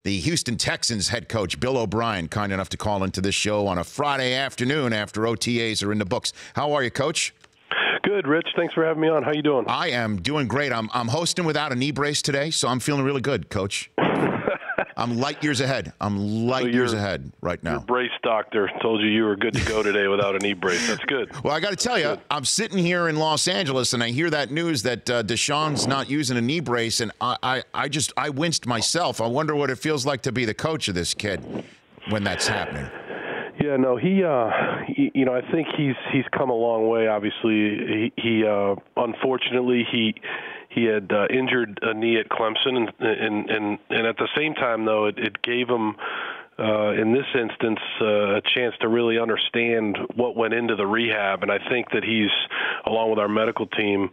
The Houston Texans head coach, Bill O'Brien, kind enough to call into this show on a Friday afternoon after OTAs are in the books. How are you, Coach? Good, Rich. Thanks for having me on. How you doing? I am doing great. I'm hosting without a knee brace today, so I'm feeling really good, Coach. I'm light years ahead. Years ahead right now. Your brace doctor told you were good to go today without a knee brace. That's good. Well, I got to tell you, I'm sitting here in Los Angeles, and I hear that news that Deshaun's not using a knee brace, and I winced myself. I wonder what it feels like to be the coach of this kid when that's happening. Yeah, no, I think he's come a long way. Obviously, he unfortunately he had injured a knee at Clemson, and at the same time, though, it gave him, in this instance, a chance to really understand what went into the rehab. And I think that he's, along with our medical team,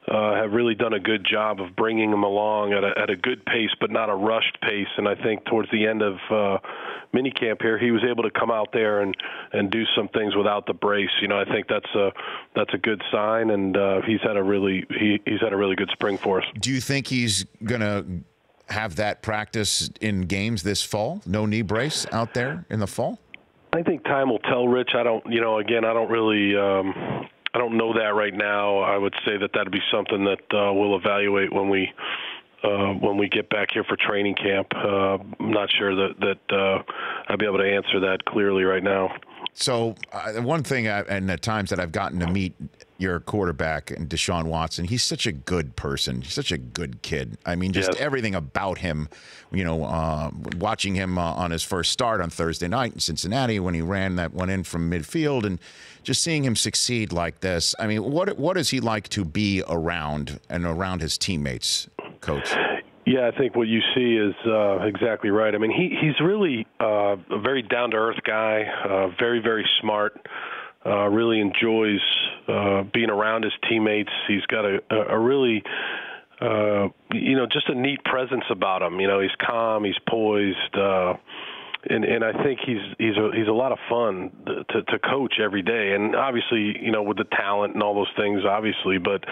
have really done a good job of bringing him along at a good pace, but not a rushed pace. And I think towards the end of minicamp here, he was able to come out there and do some things without the brace. I think that's a good sign, and he's had a really good spring for us. Do you think he's gonna have that practice in games this fall? No knee brace out there in the fall? I think time will tell, Rich. I don't really. I don't know that right now. I would say that that'd be something that we'll evaluate when we get back here for training camp. I'm not sure that I'll be able to answer that clearly right now. So one thing, and the times that I've gotten to meet your quarterback and Deshaun Watson, he's such a good person. He's such a good kid. I mean, just everything about him, watching him on his first start on Thursday night in Cincinnati when he ran that one in from midfield and just seeing him succeed like this. I mean, what is he like to be around and around his teammates, Coach? Yeah, I think what you see is exactly right. I mean, he's really a very down-to-earth guy, very, very smart, really enjoys being around his teammates. He's got a really, just a neat presence about him. He's calm, he's poised, and I think he's a lot of fun to coach every day. And obviously, with the talent and all those things, obviously, but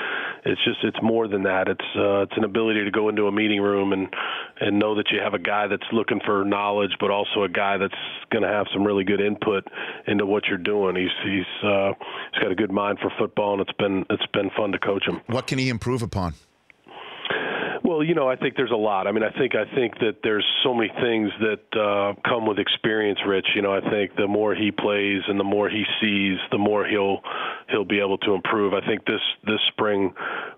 it's more than that. It's an ability to go into a meeting room and know that you have a guy that's looking for knowledge, but also a guy that's going to have some really good input into what you're doing. He's got a good mind for football, and it's been fun to coach him. What can he improve upon? Well, I think there's a lot. I mean, I think that there's so many things that come with experience, Rich. I think the more he plays and the more he sees, the more he'll be able to improve. I think this spring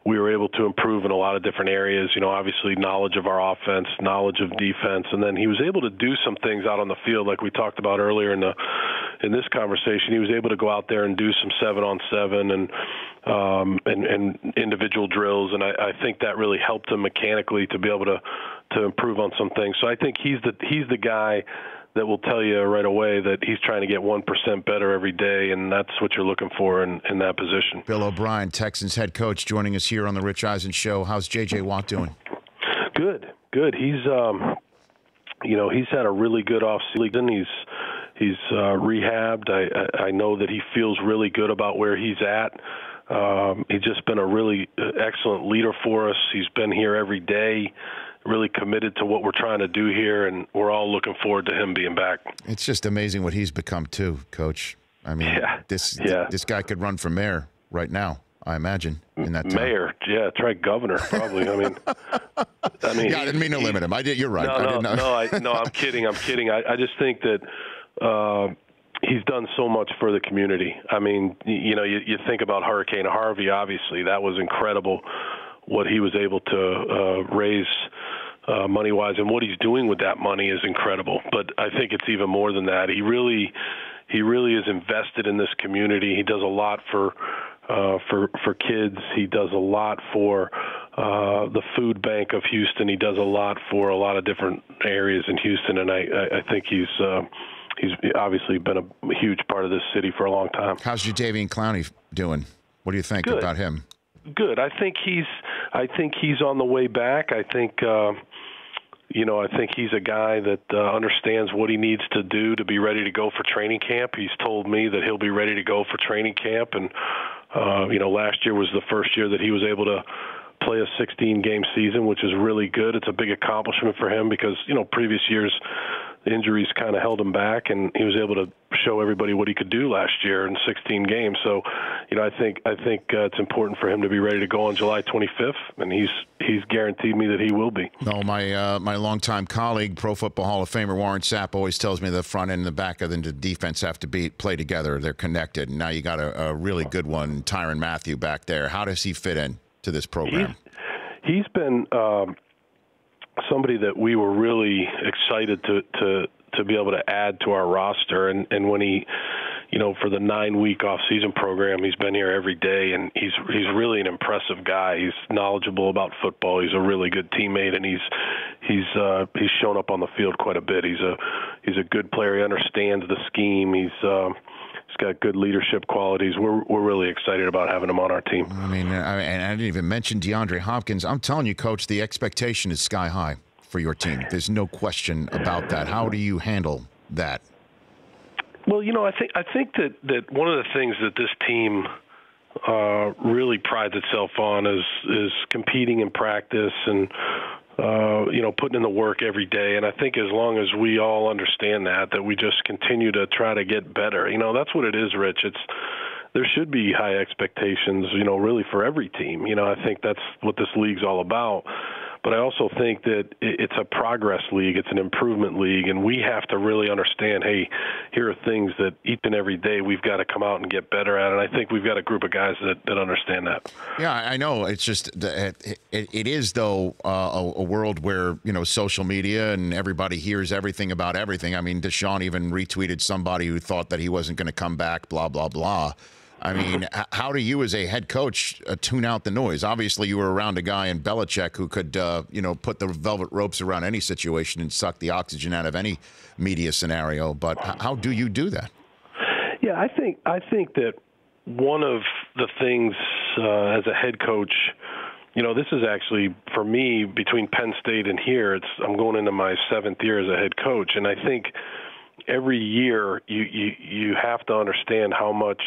we were able to improve in a lot of different areas. Obviously knowledge of our offense, knowledge of defense, and then he was able to do some things out on the field like we talked about earlier in this conversation. He was able to go out there and do some 7-on-7 and individual drills, and I think that really helped him mechanically to be able to improve on some things. So I think he's the guy that will tell you right away that he's trying to get 1% better every day, and that's what you're looking for in that position. Bill O'Brien, Texans head coach, joining us here on the Rich Eisen Show. How's J.J. Watt doing? Good. He's he's had a really good offseason. He's rehabbed. I know that he feels really good about where he's at. He's just been a really excellent leader for us. He's been here every day, really committed to what we're trying to do here, and we're all looking forward to him being back. It's just amazing what he's become too, Coach. I mean, this guy could run for mayor right now, I imagine, in that time. Mayor, try governor, probably. I mean, I didn't mean to limit him. You're right. No, I'm kidding. I just think that he's done so much for the community. I mean, you think about Hurricane Harvey, obviously. That was incredible what he was able to raise money-wise, and what he's doing with that money is incredible. But I think it's even more than that. He really is invested in this community. He does a lot for kids. He does a lot for the food bank of Houston. He does a lot for a lot of different areas in Houston, and I think he's obviously been a huge part of this city for a long time. How's Jadeveon Clowney doing? What do you think about him? Good. I think he's on the way back. I think he's a guy that understands what he needs to do to be ready to go for training camp. He's told me that he'll be ready to go for training camp, and last year was the first year that he was able to play a 16-game season, which is really good. It's a big accomplishment for him because, previous years the injuries kind of held him back, and he was able to show everybody what he could do last year in 16 games. So, I think it's important for him to be ready to go on July 25th, and he's guaranteed me that he will be. No, my longtime colleague, Pro Football Hall of Famer Warren Sapp, always tells me the front end and the back end of the defense have to play together. They're connected. And now you got a really good one, Tyrann Mathieu, back there. How does he fit in to this program? He's been somebody that we were really excited to be able to add to our roster, and when he, for the 9-week off-season program, he's been here every day, and he's really an impressive guy. He's knowledgeable about football. He's a really good teammate, and he's shown up on the field quite a bit. He's a good player. He understands the scheme. He's got good leadership qualities. We're really excited about having him on our team. And I didn't even mention DeAndre Hopkins. I'm telling you, Coach, the expectation is sky high for your team. There's no question about that. How do you handle that? Well, I think that one of the things that this team really prides itself on is competing in practice and putting in the work every day. And I think as long as we all understand that we just continue to try to get better. That's what it is, Rich. There should be high expectations, really for every team. I think that's what this league's all about. But I also think that it's a progress league. It's an improvement league. And we have to really understand, hey, here are things that each and every day we've got to come out and get better at. And I think we've got a group of guys that understand that. Yeah, I know. It's just it is, though, a world where, social media and everybody hears everything about everything. I mean, Deshaun even retweeted somebody who thought that he wasn't going to come back, blah, blah, blah. I mean, how do you as a head coach tune out the noise? Obviously, you were around a guy in Belichick who could, put the velvet ropes around any situation and suck the oxygen out of any media scenario. But how do you do that? Yeah, I think that one of the things as a head coach, this is actually, for me, between Penn State and here, I'm going into my 7th year as a head coach. And I think every year you have to understand how much,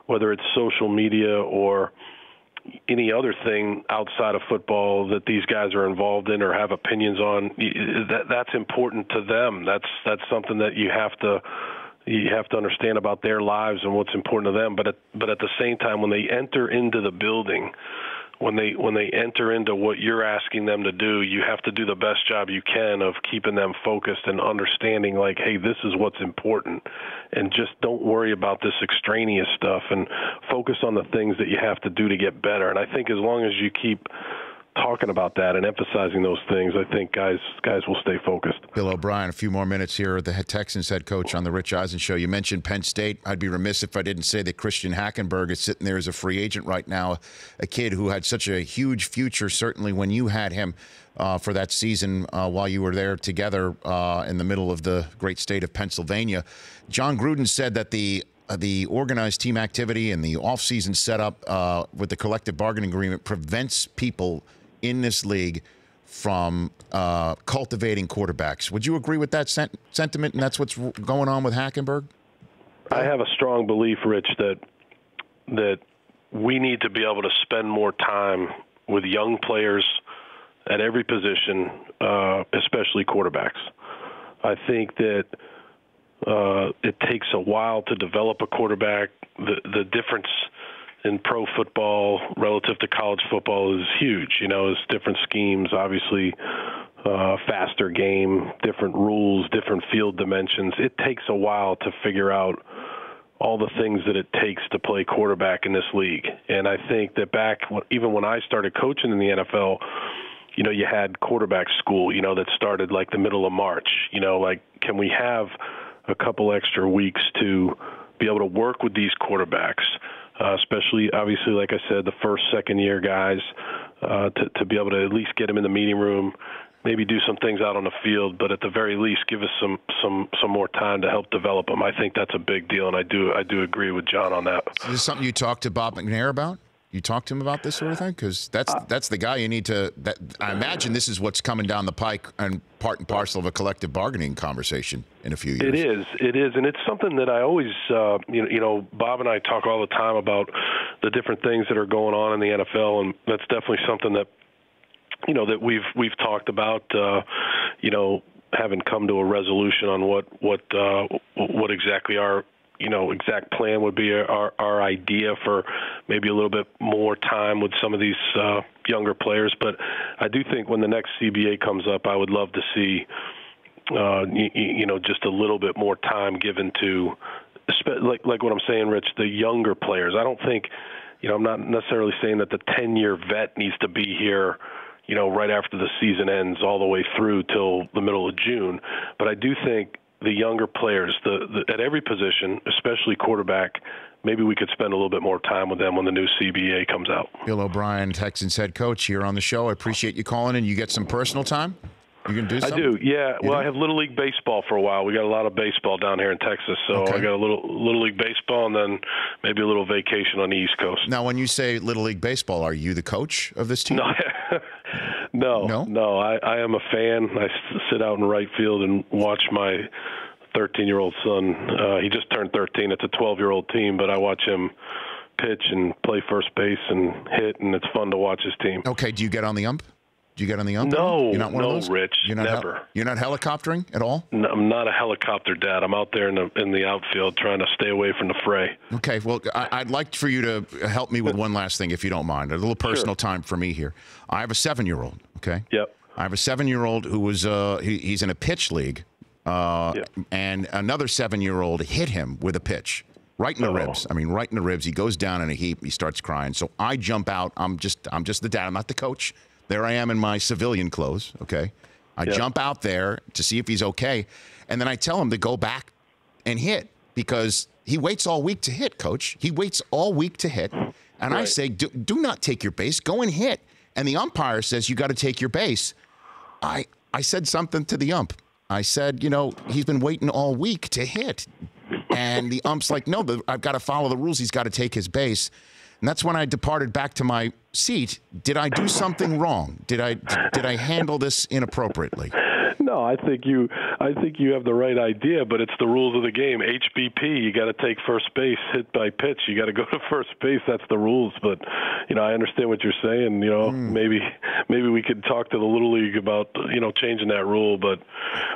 whether it's social media or any other thing outside of football that these guys are involved in or have opinions on, that's important to them. That's something that you have to understand about their lives and what's important to them. But at the same time, when they enter into the building, when they enter into what you're asking them to do, you have to do the best job you can of keeping them focused and understanding, like, hey, this is what's important, and just don't worry about this extraneous stuff and focus on the things that you have to do to get better. And I think as long as you keep talking about that and emphasizing those things, I think guys will stay focused. Bill O'Brien, a few more minutes here, the Texans head coach on the Rich Eisen Show. You mentioned Penn State. I'd be remiss if I didn't say that Christian Hackenberg is sitting there as a free agent right now, a kid who had such a huge future, certainly when you had him for that season while you were there together in the middle of the great state of Pennsylvania. John Gruden said that the organized team activity and the offseason setup with the collective bargaining agreement prevents people in this league from cultivating quarterbacks. Would you agree with that sentiment, and that's what's going on with Hackenberg? I have a strong belief, Rich, that we need to be able to spend more time with young players at every position, especially quarterbacks. I think that it takes a while to develop a quarterback. The difference in pro football relative to college football is huge. It's different schemes, obviously, faster game, different rules, different field dimensions. It takes a while to figure out all the things that it takes to play quarterback in this league. And I think that even when I started coaching in the NFL, you had quarterback school, that started like the middle of March. Can we have a couple extra weeks to be able to work with these quarterbacks, especially, obviously, like I said, the first, second-year guys, to be able to at least get them in the meeting room, maybe do some things out on the field, but at the very least, give us some more time to help develop them. I think that's a big deal, and I do agree with John on that. Is this something you talked to Bob McNair about? You talk to him about this sort of thing? Because that's the guy you need to. I imagine this is what's coming down the pike and part and parcel of a collective bargaining conversation in a few years. It is, and it's something that I always, Bob and I talk all the time about the different things that are going on in the NFL, and that's definitely something that, that we've talked about, haven't come to a resolution on what exactly our exact plan would be. Our idea for maybe a little bit more time with some of these younger players. But I do think when the next CBA comes up, I would love to see, just a little bit more time given to, like what I'm saying, Rich, the younger players. I don't think, I'm not necessarily saying that the 10-year vet needs to be here, right after the season ends all the way through till the middle of June. But I do think the younger players, at every position, especially quarterback, maybe we could spend a little bit more time with them when the new CBA comes out. Bill O'Brien, Texans head coach, here on the show. I appreciate you calling in. You get some personal time? You can do something? I do, yeah. Well, I have Little League Baseball for a while. We got a lot of baseball down here in Texas, so I got a Little League Baseball and then maybe a little vacation on the East Coast. Now, when you say Little League Baseball, are you the coach of this team? No. No. I am a fan. I sit out in right field and watch my 13-year-old son. He just turned 13. It's a 12-year-old team, but I watch him pitch and play first base and hit, and it's fun to watch his team. Okay. Do you get on the ump? Do you get on the ump? No, You're not one of no, those? Rich, never. You're not helicoptering at all? No, I'm not a helicopter dad. I'm out there in the outfield trying to stay away from the fray. Okay, well, I'd like for you to help me with one last thing, if you don't mind. A little personal time for me here. I have a 7-year-old, okay? Yep. I have a 7-year-old who was he's in a pitch league, and another 7-year-old hit him with a pitch. Right in the ribs. I mean, right in the ribs. He goes down in a heap. He starts crying. So I jump out. I'm just the dad. I'm not the coach. There I am in my civilian clothes, okay? I jump out there to see if he's okay, and then I tell him to go back and hit because he waits all week to hit, Coach. He waits all week to hit, and I say, do not take your base. Go and hit. And the umpire says, you got to take your base. I said something to the ump. I said, he's been waiting all week to hit. And the ump's like, no, I've got to follow the rules. He's got to take his base. And that's when I departed back to my seat. Did I do something wrong? Did I handle this inappropriately? No, I think you have the right idea, but it's the rules of the game. HBP, you got to take first base, hit by pitch. You got to go to first base. That's the rules. But I understand what you're saying. Maybe we could talk to the Little League about changing that rule. But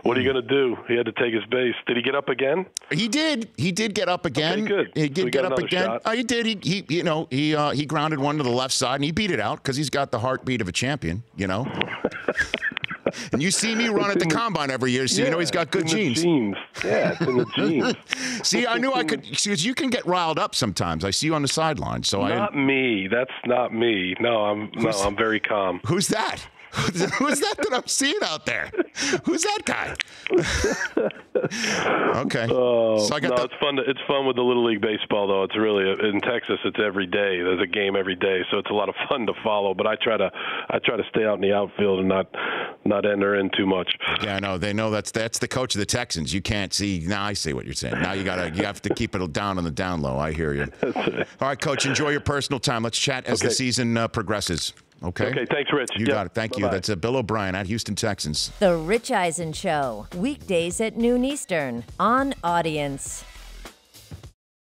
what are you going to do? He had to take his base. Did he get up again? He did. He did get up again. Okay, good. He did get up again. Shot. Oh, he did. He grounded one to the left side and he beat it out because he's got the heartbeat of a champion. And you see me run at the combine every year, so he's got good genes. Yeah, it's in the genes. See, I knew I could. See, you can get riled up sometimes. I see you on the sideline. So not me. That's not me. No, I'm very calm. Who's that? Who's that I'm seeing out there? Who's that guy? Okay. So it's fun with the Little League Baseball, though. It's really in Texas. It's every day. There's a game every day, so it's a lot of fun to follow. But I try to stay out in the outfield and not enter in too much. Yeah, I know. They know that's the coach of the Texans. You can't see. Now I see what you're saying. Now you have to keep it down on the down low. I hear you. All right, Coach. Enjoy your personal time. Let's chat as the season progresses. Okay. Okay. Thanks, Rich. You got it. Thank you. That's Bill O'Brien at Houston Texans. The Rich Eisen Show, weekdays at noon Eastern on Audience.